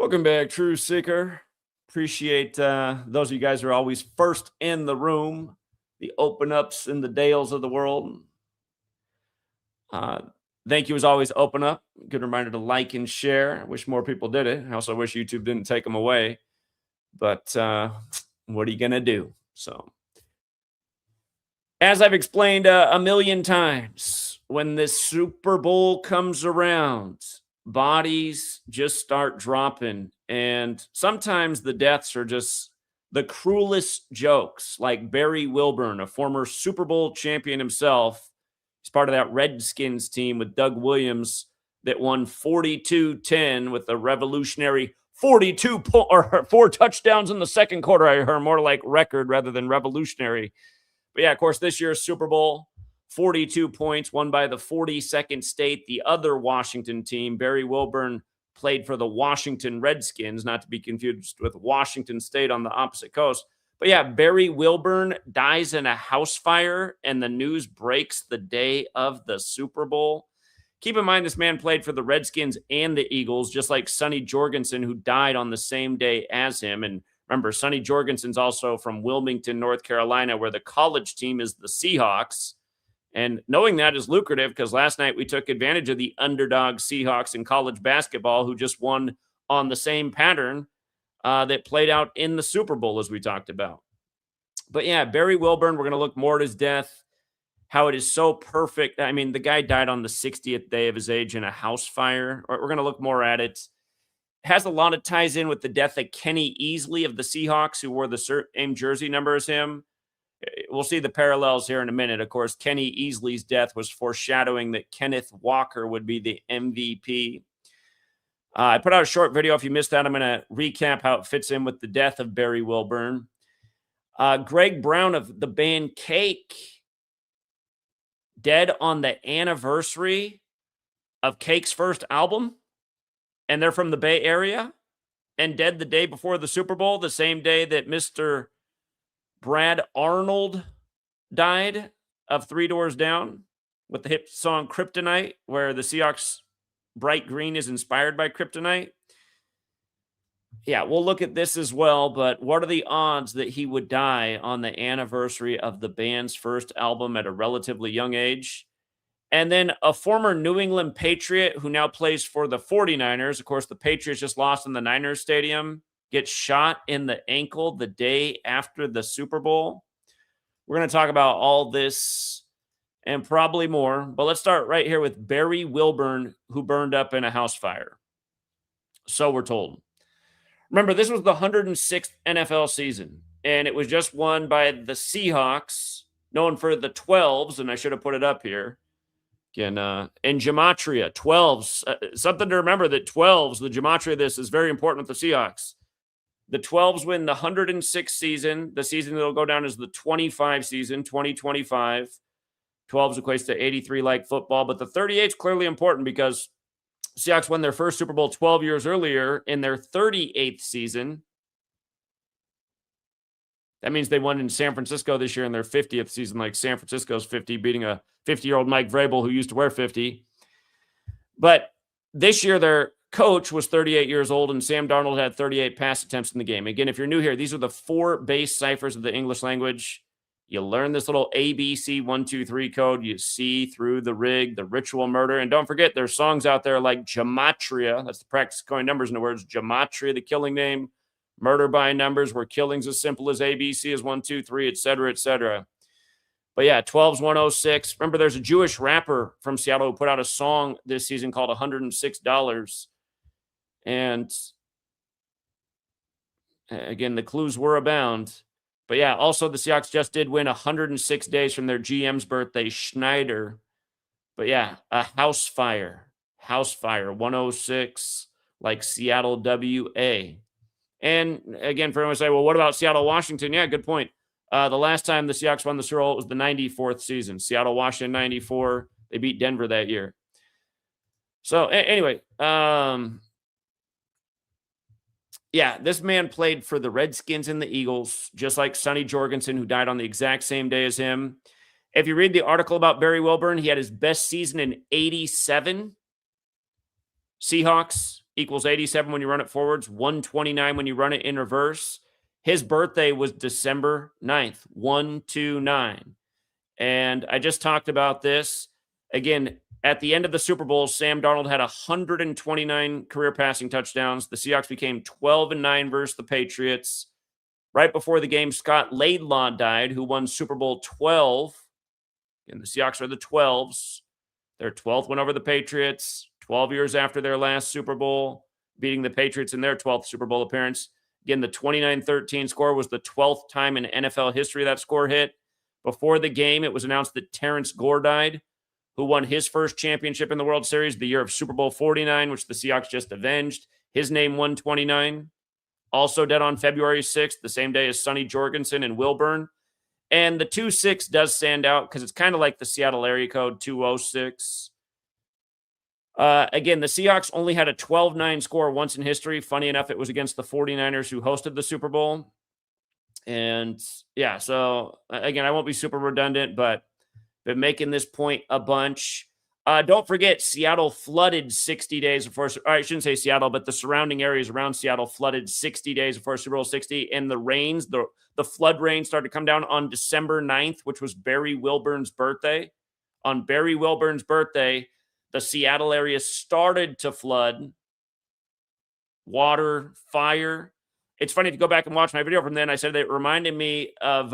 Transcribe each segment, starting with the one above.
Welcome back, True Seeker. Appreciate those of you guys who are always first in the room, the open ups and the Dales of the world. Thank you as always, open up. Good reminder to like and share. I wish more people did it. I also wish YouTube didn't take them away. But what are you going to do? So, as I've explained a million times, when this Super Bowl comes around, bodies just start dropping. And sometimes the deaths are just the cruelest jokes, like Barry Wilburn, a former Super Bowl champion himself. He's part of that Redskins team with Doug Williams that won 42-10 with a revolutionary 4 touchdowns in the second quarter. I heard more like record rather than revolutionary. But yeah, of course, this year's Super Bowl, 42 points, won by the 42nd state, the other Washington team. Barry Wilburn played for the Washington Redskins, not to be confused with Washington State on the opposite coast. But yeah, Barry Wilburn dies in a house fire, and the news breaks the day of the Super Bowl. Keep in mind, this man played for the Redskins and the Eagles, just like Sonny Jorgensen, who died on the same day as him. And remember, Sonny Jorgensen's also from Wilmington, North Carolina, where the college team is the Seahawks. And knowing that is lucrative because last night we took advantage of the underdog Seahawks in college basketball, who just won on the same pattern that played out in the Super Bowl, as we talked about. But yeah, Barry Wilburn, we're going to look more at his death, how it is so perfect. I mean, the guy died on the 60th day of his age in a house fire. We're going to look more at it. Has a lot of ties in with the death of Kenny Easley of the Seahawks, who wore the same jersey number as him. We'll see the parallels here in a minute. Of course, Kenny Easley's death was foreshadowing that Kenneth Walker would be the MVP. I put out a short video. If you missed that, I'm going to recap how it fits in with the death of Barry Wilburn. Greg Brown of the band Cake, dead on the anniversary of Cake's first album. And they're from the Bay Area, and dead the day before the Super Bowl, the same day that Mr. Brad Arnold died of Three Doors Down with the hit song Kryptonite, where the Seahawks bright green is inspired by kryptonite. Yeah, we'll look at this as well, but what are the odds that he would die on the anniversary of the band's first album at a relatively young age? And then a former New England Patriot who now plays for the 49ers. Of course, the Patriots just lost in the Niners stadium, gets shot in the ankle the day after the Super Bowl. We're going to talk about all this and probably more, but let's start right here with Barry Wilburn, who burned up in a house fire. So we're told. Remember, this was the 106th NFL season, and it was just won by the Seahawks, known for the 12s, and I should have put it up here. Again, in Gematria, 12s. Something to remember that 12s, the Gematria of this is very important with the Seahawks. The 12s win the 106th season. The season that will go down as the 25 season, 2025. 12s equates to 83 like football, but the 38 is clearly important because Seahawks won their first Super Bowl 12 years earlier in their 38th season. That means they won in San Francisco this year in their 50th season, like San Francisco's 50, beating a 50-year-old Mike Vrabel who used to wear 50. But this year, their coach was 38 years old, and Sam Darnold had 38 pass attempts in the game. Again, if you're new here, these are the 4 base ciphers of the English language. You learn this little ABC 1, 2, 3 code. You see through the rig, the ritual murder. And don't forget, there's songs out there like Gematria. That's the practice coin numbers in the words. Gematria, the killing name. Murder by numbers, where killing's as simple as ABC is 1, 2, 3, et cetera, et cetera. But yeah, 12's 106. Remember, there's a Jewish rapper from Seattle who put out a song this season called $106. And again, the clues were abound. But yeah, also the Seahawks just did win 106 days from their GM's birthday, Schneider. But yeah, a house fire, 106, like Seattle, WA. And again, for everyone to say, well, what about Seattle, Washington? Yeah, good point. The last time the Seahawks won the Super Bowl was the 94th season. Seattle, Washington, 94. They beat Denver that year. So anyway, yeah, this man played for the Redskins and the Eagles, just like Sonny Jorgensen, who died on the exact same day as him. If you read the article about Barry Wilburn, he had his best season in 87. Seahawks, equals 87 when you run it forwards, 129 when you run it in reverse. His birthday was December 9th, 129. And I just talked about this. Again, at the end of the Super Bowl, Sam Darnold had 129 career passing touchdowns. The Seahawks became 12-9 versus the Patriots. Right before the game, Scott Laidlaw died, who won Super Bowl 12. And the Seahawks are the 12s. Their 12th win over the Patriots, 12 years after their last Super Bowl, beating the Patriots in their 12th Super Bowl appearance. Again, the 29-13 score was the 12th time in NFL history that score hit. Before the game, it was announced that Terrence Gore died, who won his first championship in the World Series the year of Super Bowl 49, which the Seahawks just avenged. His name, 129. Also dead on February 6th, the same day as Sonny Jorgensen and Wilburn. And the 26 does stand out because it's kind of like the Seattle area code, 206. Again, the Seahawks only had a 12-9 score once in history. Funny enough, it was against the 49ers who hosted the Super Bowl. And yeah, so again, I won't be super redundant, but been making this point a bunch. Don't forget, Seattle flooded 60 days before, or I shouldn't say Seattle, but the surrounding areas around Seattle flooded 60 days before Super Bowl 60. And the rains, the flood rain started to come down on December 9th, which was Barry Wilburn's birthday. On Barry Wilburn's birthday, the Seattle area started to flood. Water, fire. It's funny, if you go back and watch my video from then, I said that it reminded me of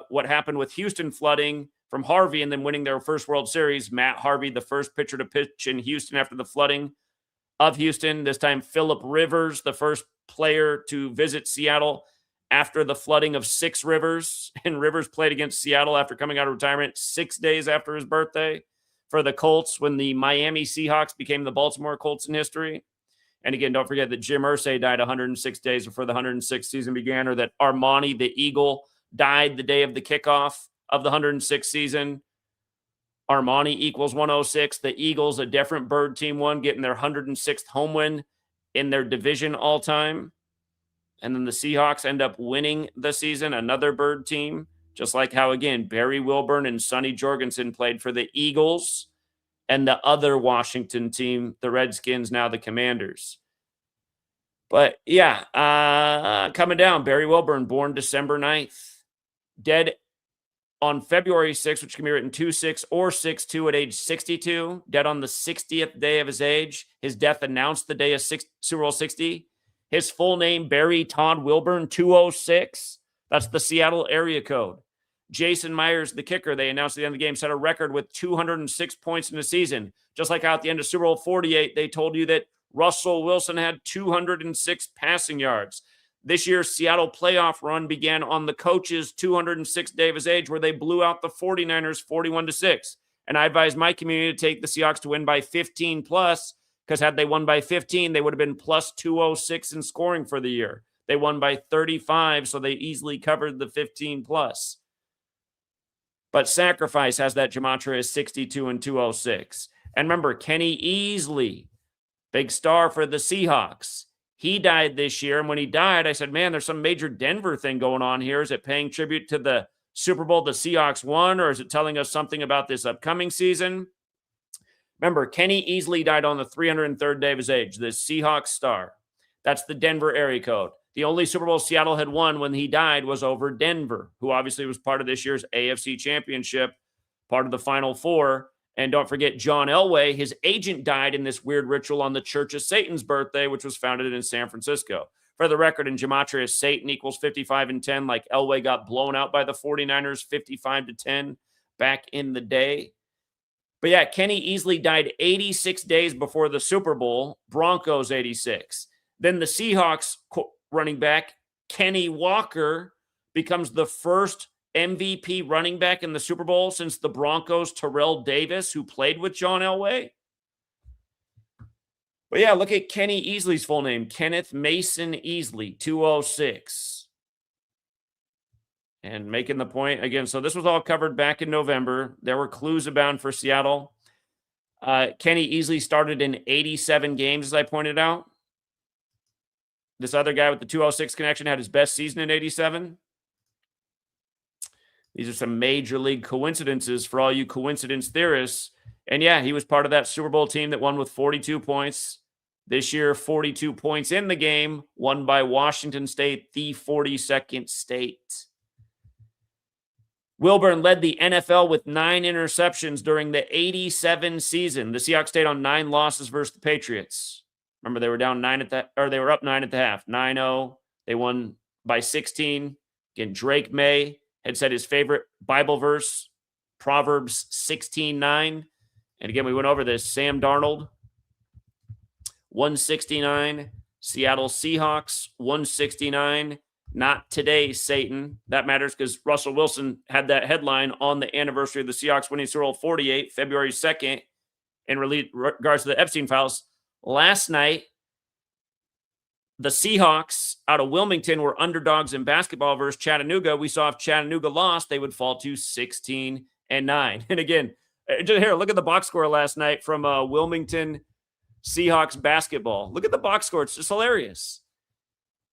what happened with Houston flooding from Harvey and then winning their first World Series. Matt Harvey, the first pitcher to pitch in Houston after the flooding of Houston. This time, Phillip Rivers, the first player to visit Seattle after the flooding of 6 rivers. And Rivers played against Seattle after coming out of retirement 6 days after his birthday for the Colts when the Miami Seahawks became the Baltimore Colts in history. And again, don't forget that Jim Irsay died 106 days before the 106th season began, or that Armani, the Eagle, died the day of the kickoff of the 106th season. Armani equals 106. The Eagles, a different bird team, won, getting their 106th home win in their division all time. And then the Seahawks end up winning the season, another bird team, just like how, again, Barry Wilburn and Sonny Jorgensen played for the Eagles and the other Washington team, the Redskins, now the Commanders. But yeah, coming down, Barry Wilburn, born December 9th, dead on February 6th, which can be written 2-6 or 6-2 at age 62, dead on the 60th day of his age. His death announced the day of Super Bowl 60. His full name, Barry Todd Wilburn, 206. That's the Seattle area code. Jason Myers, the kicker, they announced at the end of the game, set a record with 206 points in the season. Just like how at the end of Super Bowl 48, they told you that Russell Wilson had 206 passing yards. This year's Seattle playoff run began on the coach's 206th day of his age, where they blew out the 49ers 41-6. And I advise my community to take the Seahawks to win by 15 plus, because had they won by 15, they would have been plus 206 in scoring for the year. They won by 35, so they easily covered the 15 plus. But Sacrifice has that gematria as 62 and 206. And remember, Kenny Easley, big star for the Seahawks. He died this year. And when he died, I said, man, there's some major Denver thing going on here. Is it paying tribute to the Super Bowl the Seahawks won, or is it telling us something about this upcoming season? Remember, Kenny Easley died on the 303rd day of his age, the Seahawks star. That's the Denver area code. The only Super Bowl Seattle had won when he died was over Denver, who obviously was part of this year's AFC Championship, part of the Final Four. And don't forget, John Elway, his agent, died in this weird ritual on the Church of Satan's birthday, which was founded in San Francisco. For the record, in gematria, Satan equals 55 and 10, like Elway got blown out by the 49ers 55-10 back in the day. But yeah, Kenny Easley died 86 days before the Super Bowl, Broncos 86. Then the Seahawks running back, Kenny Walker, becomes the first MVP running back in the Super Bowl since the Broncos' Terrell Davis, who played with John Elway. But yeah, look at Kenny Easley's full name, Kenneth Mason Easley, 206. And making the point again, so this was all covered back in November. There were clues abound for Seattle. Kenny Easley started in 87 games, as I pointed out. This other guy with the 206 connection had his best season in 87. These are some major league coincidences for all you coincidence theorists. And yeah, he was part of that Super Bowl team that won with 42 points. This year, 42 points in the game, won by Washington State, the 42nd state. Wilburn led the NFL with 9 interceptions during the 87 season. The Seahawks stayed on 9 losses versus the Patriots. Remember, they were down 9 they were up 9 at the half. 9-0. They won by 16. Again, Drake May had said his favorite Bible verse, Proverbs 16:9. And again, we went over this. Sam Darnold, 169. Seattle Seahawks, 169. Not today, Satan. That matters because Russell Wilson had that headline on the anniversary of the Seahawks winning Super Bowl 48, February 2nd, in regards to the Epstein files. Last night, the Seahawks out of Wilmington were underdogs in basketball versus Chattanooga. We saw if Chattanooga lost, they would fall to 16-9. And again, just here, look at the box score last night from Wilmington Seahawks basketball. Look at the box score. It's just hilarious.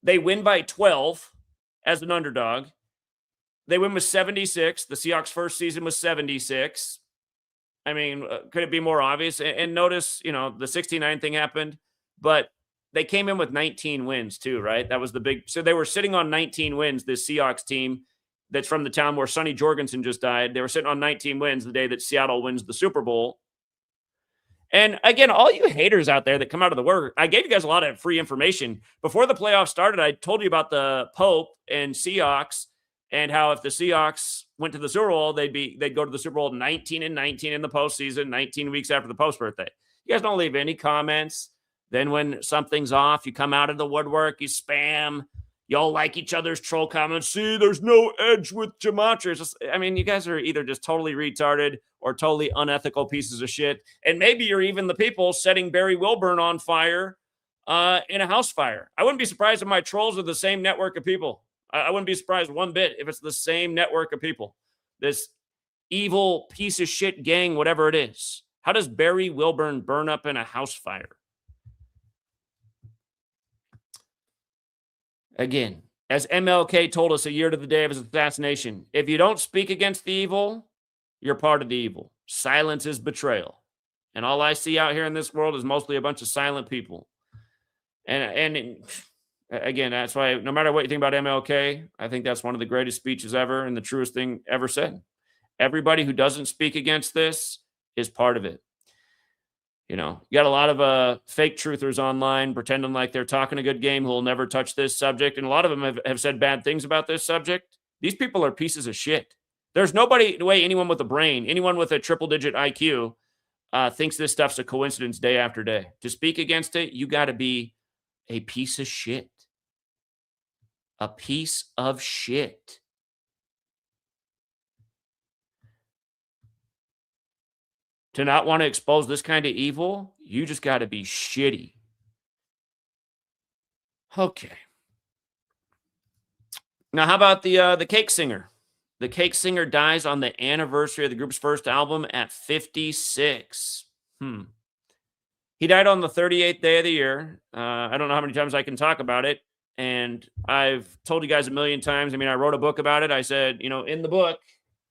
They win by 12 as an underdog. They win with 76. The Seahawks' first season was 76. I mean, could it be more obvious? And notice, the 69 thing happened, but they came in with 19 wins too, right? That was the big. So they were sitting on 19 wins, this Seahawks team that's from the town where Sonny Jorgensen just died. They were sitting on 19 wins the day that Seattle wins the Super Bowl. And again, all you haters out there that come out of the work, I gave you guys a lot of free information. Before the playoffs started, I told you about the Pope and Seahawks and how if the Seahawks went to the Super Bowl, they'd go to the Super Bowl 19-19 in the postseason, 19 weeks after the Pope's birthday. You guys don't leave any comments. Then when something's off, you come out of the woodwork, you spam. Y'all like each other's troll comments. See, there's no edge with Gematria. You guys are either just totally retarded or totally unethical pieces of shit. And maybe you're even the people setting Barry Wilburn on fire in a house fire. I wouldn't be surprised if my trolls are the same network of people. I wouldn't be surprised one bit if it's the same network of people. This evil piece of shit gang, whatever it is. How does Barry Wilburn burn up in a house fire? Again, as MLK told us a year to the day of his assassination, if you don't speak against the evil, you're part of the evil. Silence is betrayal. And all I see out here in this world is mostly a bunch of silent people. And again, that's why no matter what you think about MLK, I think that's one of the greatest speeches ever and the truest thing ever said. Everybody who doesn't speak against this is part of it. You got a lot of fake truthers online pretending like they're talking a good game who will never touch this subject. And a lot of them have said bad things about this subject. These people are pieces of shit. There's anyone with a brain, anyone with a triple-digit IQ thinks this stuff's a coincidence day after day. To speak against it, you got to be a piece of shit. A piece of shit. To not want to expose this kind of evil, you just got to be shitty. Okay. Now, how about the Cake Singer? The Cake Singer dies on the anniversary of the group's first album at 56. He died on the 38th day of the year. I don't know how many times I can talk about it. And I've told you guys a million times. I wrote a book about it. I said, in the book,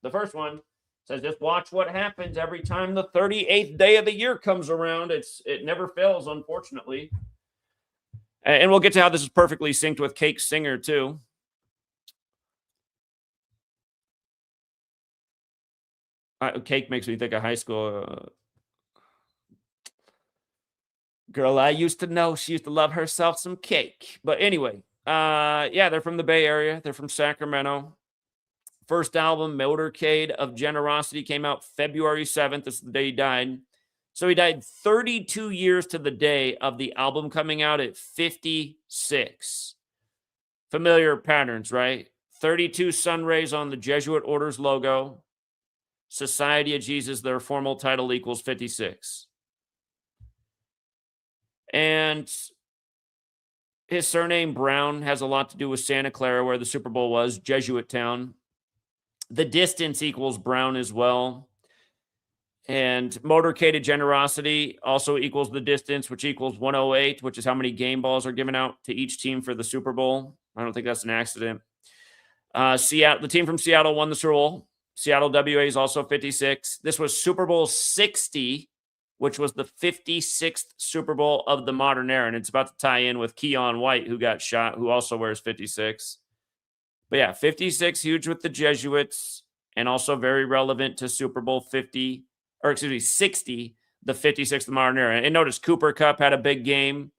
the first one, says just watch what happens every time the 38th day of the year comes around. It never fails, unfortunately. And we'll get to how this is perfectly synced with Cake Singer, too. Cake makes me think of high school. Girl I used to know, she used to love herself some cake. But anyway, they're from the Bay Area. They're from Sacramento. First album, Motorcade of Generosity, came out February 7th. This is the day he died. So he died 32 years to the day of the album coming out at 56. Familiar patterns, right? 32 sun rays on the Jesuit Order's logo. Society of Jesus, their formal title equals 56. And his surname, Brown, has a lot to do with Santa Clara, where the Super Bowl was, Jesuit town. The distance equals Brown as well. And Motorcade of Generosity also equals the distance, which equals 108, which is how many game balls are given out to each team for the Super Bowl. I don't think that's an accident. The team from Seattle won the Super Bowl. Seattle WA is also 56. This was Super Bowl 60 which was the 56th Super Bowl of the modern era. And it's about to tie in with Keion White, who got shot, who also wears 56. But yeah, 56, huge with the Jesuits, and also very relevant to Super Bowl 50, or excuse me, 60, the 56th of the modern era. And notice Cooper Kupp had a big game.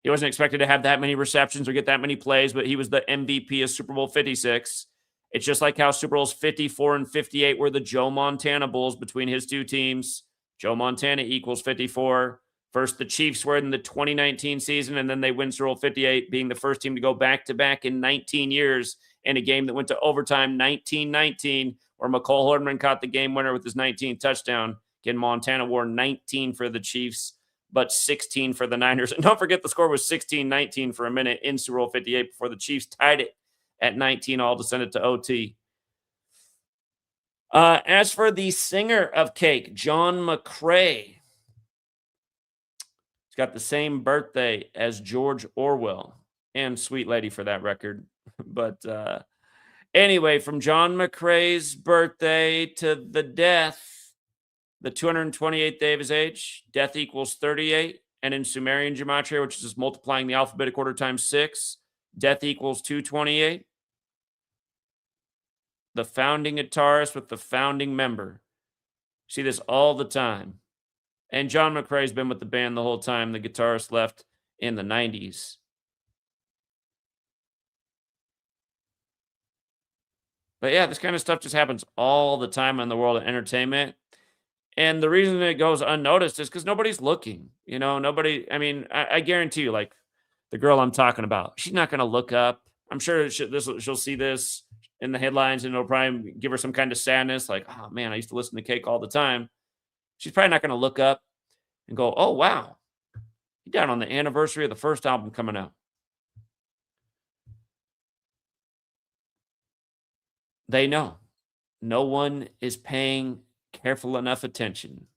He wasn't expected to have that many receptions or get that many plays, but he was the MVP of Super Bowl 56. It's just like how Super Bowls 54 and 58 were the Joe Montana Bulls between his two teams. Joe Montana equals 54. First, the Chiefs were in the 2019 season, and then they win Super Bowl 58, being the first team to go back-to-back in 19 years in a game that went to overtime, 19-19, where McCole Hardman caught the game winner with his 19th touchdown. Again, Montana wore 19 for the Chiefs, but 16 for the Niners. And don't forget, the score was 16-19 for a minute in Super Bowl 58 before the Chiefs tied it at 19, all to send it to OT. As for the singer of Cake, John McCrae, he's got the same birthday as George Orwell, and Sweet Lady for that record. But anyway, from John McCrae's birthday to the death, the 228th day of his age, death equals 38. And in Sumerian gematria, which is just multiplying the alphabetic order times 6, death equals 228. The founding guitarist with the founding member. See this all the time. And John McCrae's been with the band the whole time. The guitarist left in the 90s. But yeah, this kind of stuff just happens all the time in the world of entertainment. And the reason it goes unnoticed is because nobody's looking. You know, nobody, I mean, I guarantee you, like the girl I'm talking about, she's not going to look up. I'm sure she'll see this in the headlines and it'll probably give her some kind of sadness. Like, oh man, I used to listen to Cake all the time. She's probably not going to look up and go, oh, wow, he died on the anniversary of the first album coming out. They know. No one is paying careful enough attention.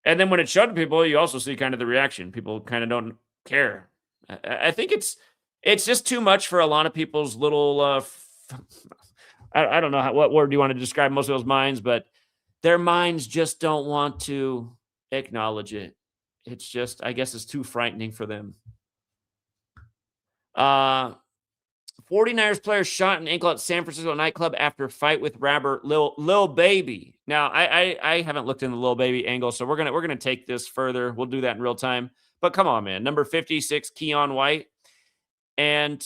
And then when it's shown to people, you also see kind of the reaction. People kind of don't care. I think it's just too much for a lot of people's little, I don't know what word do you want to describe most of those minds, but their minds just don't want to acknowledge it. It's just, I guess it's too frightening for them. 49ers player shot an ankle at San Francisco nightclub after fight with rapper Lil Baby. Now, I haven't looked into the Lil Baby angle, so we're gonna take this further. We'll do that in real time. But come on, man. Number 56, Keion White. And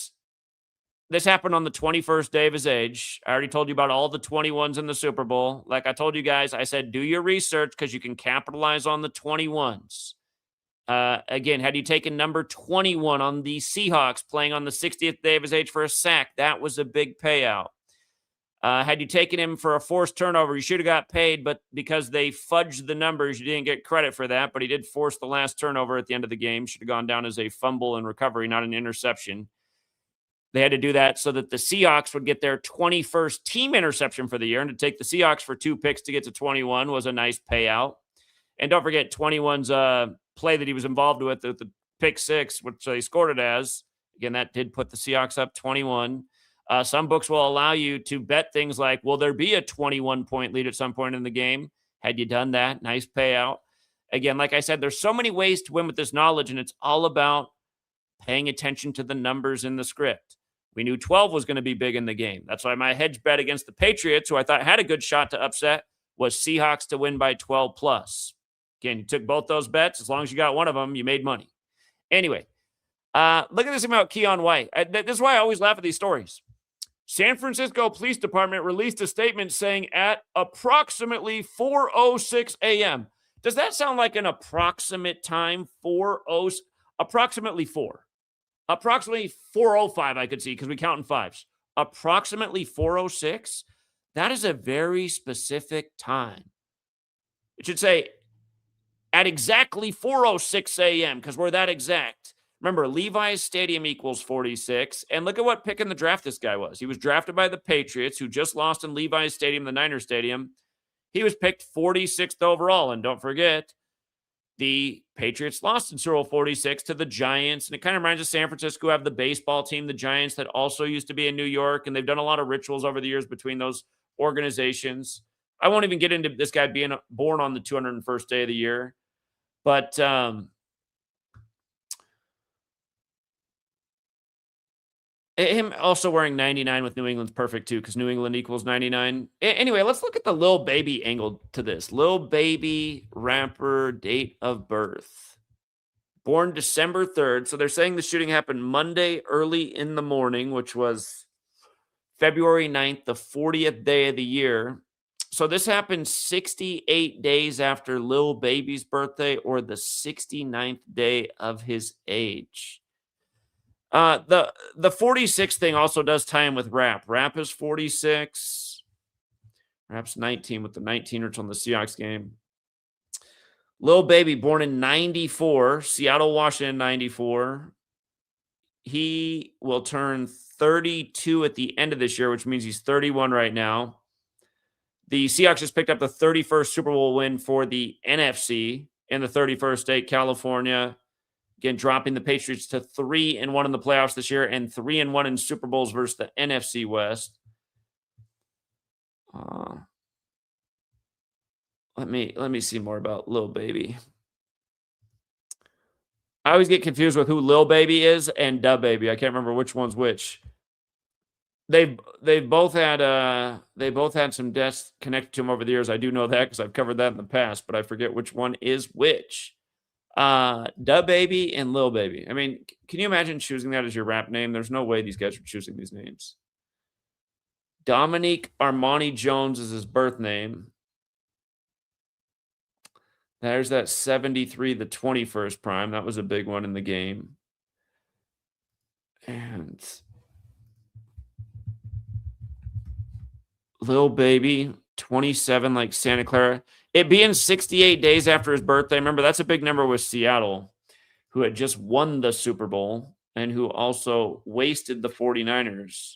this happened on the 21st day of his age. I already told you about all the 21s in the Super Bowl. Like I told you guys, I said, do your research because you can capitalize on the 21s. Again, had you taken number 21 on the Seahawks playing on the 60th day of his age for a sack, that was a big payout. Had you taken him for a forced turnover, you should have got paid, but because they fudged the numbers, you didn't get credit for that, but he did force the last turnover at the end of the game. Should have gone down as a fumble and recovery, not an interception. They had to do that so that the Seahawks would get their 21st team interception for the year, and to take the Seahawks for 2 picks to get to 21 was a nice payout. And don't forget 21's play that he was involved with the pick 6, which they scored it as. Again, that did put the Seahawks up 21. Some books will allow you to bet things like, will there be a 21-point lead at some point in the game? Had you done that, nice payout. Again, like I said, there's so many ways to win with this knowledge, and it's all about paying attention to the numbers in the script. We knew 12 was going to be big in the game. That's why my hedge bet against the Patriots, who I thought had a good shot to upset, was Seahawks to win by 12 plus. Again, you took both those bets. As long as you got one of them, you made money. Anyway, look at this about Keion White. This is why I always laugh at these stories. San Francisco Police Department released a statement saying at approximately 4:06 a.m. Does that sound like an approximate time? Approximately 4. Approximately 4:05 I could see because we count in fives. Approximately 4:06? That is a very specific time. It should say at exactly 4:06 a.m. because we're that exact. Remember, Levi's Stadium equals 46. And look at what pick in the draft this guy was. He was drafted by the Patriots, who just lost in Levi's Stadium, the Niners Stadium. He was picked 46th overall. And don't forget, the Patriots lost in Super Bowl 46 to the Giants. And it kind of reminds us of San Francisco, have the baseball team, the Giants, that also used to be in New York. And they've done a lot of rituals over the years between those organizations. I won't even get into this guy being born on the 201st day of the year. But him also wearing 99 with New England's perfect too, because New England equals 99. Anyway, let's look at the Lil Baby angle to this. Lil Baby rapper date of birth. Born December 3rd. So they're saying the shooting happened Monday early in the morning, which was February 9th, the 40th day of the year. So this happened 68 days after Lil Baby's birthday, or the 69th day of his age. The 46 thing also does tie in with Rap. Rap is 46. Rap's 19 with the 19ers on the Seahawks game. Lil Baby, born in 94, Seattle, Washington, 94. He will turn 32 at the end of this year, which means he's 31 right now. The Seahawks just picked up the 31st Super Bowl win for the NFC in the 31st state, California. Again, dropping the Patriots to 3-1 in the playoffs this year and 3-1 in Super Bowls versus the NFC West. Let me see more about Lil Baby. I always get confused with who Lil Baby is and Da Baby. I can't remember which one's which. They've both had some deaths connected to them over the years. I do know that because I've covered that in the past, but I forget which one is which. Da Baby and Lil Baby. I mean, can you imagine choosing that as your rap name? There's no way these guys are choosing these names. Dominique Armani Jones is his birth name. There's that 73, the 21st prime. That was a big one in the game. And Lil Baby, 27, like Santa Clara. It being 68 days after his birthday. Remember, that's a big number with Seattle, who had just won the Super Bowl and who also wasted the 49ers.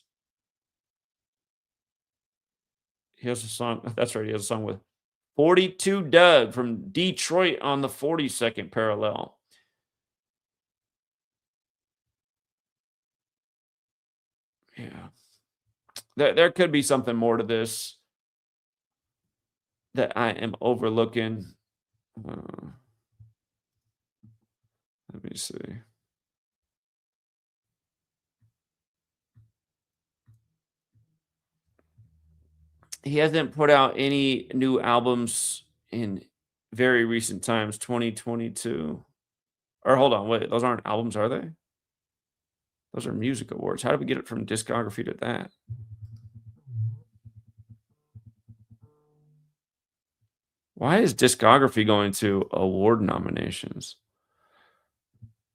He has a song. That's right. He has a song with 42 Doug from Detroit on the 42nd parallel. Yeah. There could be something more to this that I am overlooking. Let me see. He hasn't put out any new albums in very recent times, 2022. Or hold on, wait, those aren't albums, are they? Those are music awards. How did we get it from discography to that? Why is discography going to award nominations?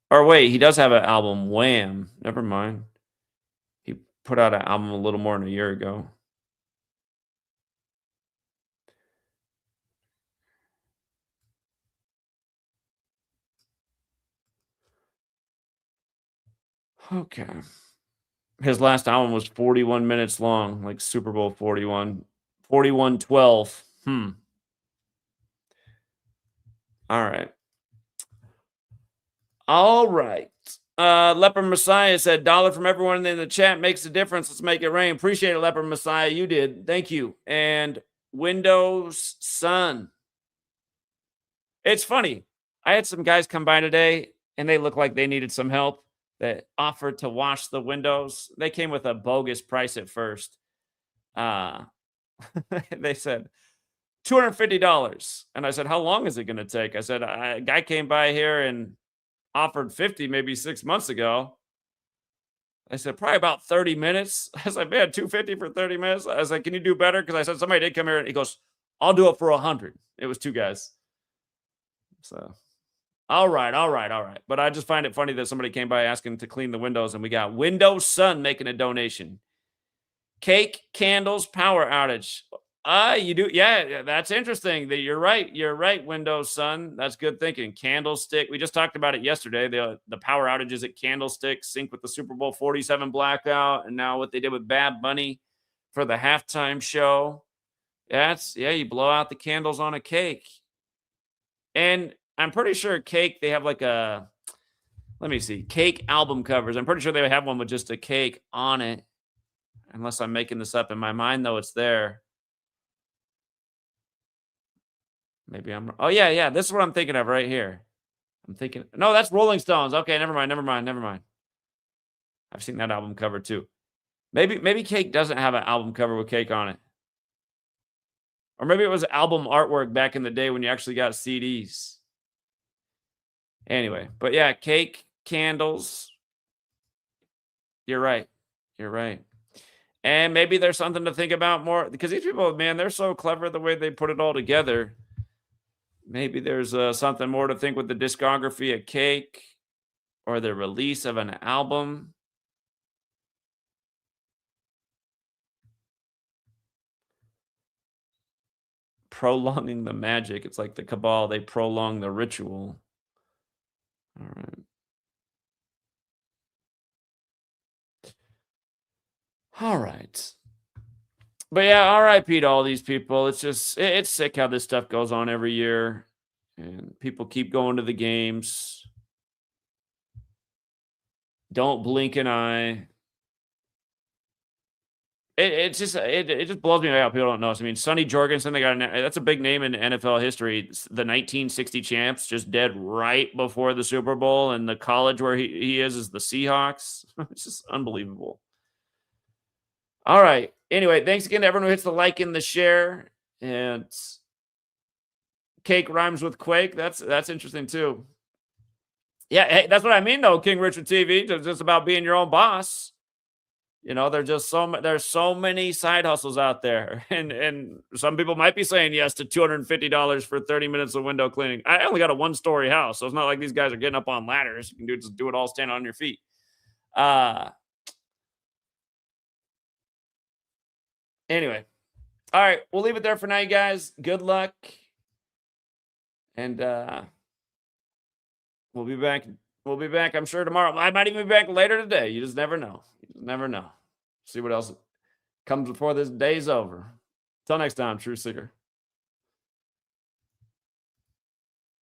Or wait, he does have an album, Wham. Never mind. He put out an album a little more than a year ago. Okay. His last album was 41 minutes long, like Super Bowl 41. 41-12. All right. All right. Leopard Messiah said, $1 from everyone in the chat makes a difference. Let's make it rain. Appreciate it, Leopard Messiah. You did. Thank you. And Windows Sun. It's funny. I had some guys come by today, and they looked like they needed some help. That offered to wash the windows. They came with a bogus price at first. They said $250. And I said, how long is it going to take? I said, a guy came by here and offered $50 maybe 6 months ago. I said, probably about 30 minutes. I was like, man, $250 for 30 minutes. I was like, can you do better? Because I said, somebody did come here. And he goes, I'll do it for 100. It was two guys. So, all right. But I just find it funny that somebody came by asking to clean the windows, and we got Windows Sun making a donation. Cake, candles, power outage. You do. Yeah, that's interesting. You're right, Windows Sun. That's good thinking. Candlestick. We just talked about it yesterday. The power outages at Candlestick sync with the Super Bowl 47 blackout, and now what they did with Bad Bunny for the halftime show. You blow out the candles on a cake. And I'm pretty sure Cake, they have like let me see, Cake album covers. I'm pretty sure they have one with just a cake on it. Unless I'm making this up in my mind, though, it's there. Maybe I'm. Oh yeah, yeah. This is what I'm thinking of right here. I'm thinking. No, that's Rolling Stones. Okay, never mind. Never mind. Never mind. I've seen that album cover too. Maybe Cake doesn't have an album cover with Cake on it. Or maybe it was album artwork back in the day when you actually got CDs. Anyway, but yeah, Cake, candles. You're right. You're right. And maybe there's something to think about more because these people, man, they're so clever the way they put it all together. Maybe there's something more to think with the discography of Cake or the release of an album. Prolonging the magic. It's like the cabal, they prolong the ritual. All right. All right. But yeah, RIP to all these people. It's just, it's sick how this stuff goes on every year. And people keep going to the games. Don't blink an eye. It just blows me away how people don't know. I mean, Sonny Jorgensen, that's a big name in NFL history. The 1960 champs, just dead right before the Super Bowl, and the college where he is the Seahawks. It's just unbelievable. All right. Anyway, thanks again to everyone who hits the like and the share. And Cake rhymes with Quake. That's interesting too. Yeah, hey, that's what I mean though, King Richard TV. It's just about being your own boss. You know, there's so many side hustles out there. And some people might be saying yes to $250 for 30 minutes of window cleaning. I only got a 1-story house, so it's not like these guys are getting up on ladders. You can just do it all standing on your feet. Anyway. All right, we'll leave it there for now, you guys. Good luck. And we'll be back. We'll be back, I'm sure, tomorrow. I might even be back later today. You just never know. You just never know. See what else comes before this day's over. Till next time, True Seeker.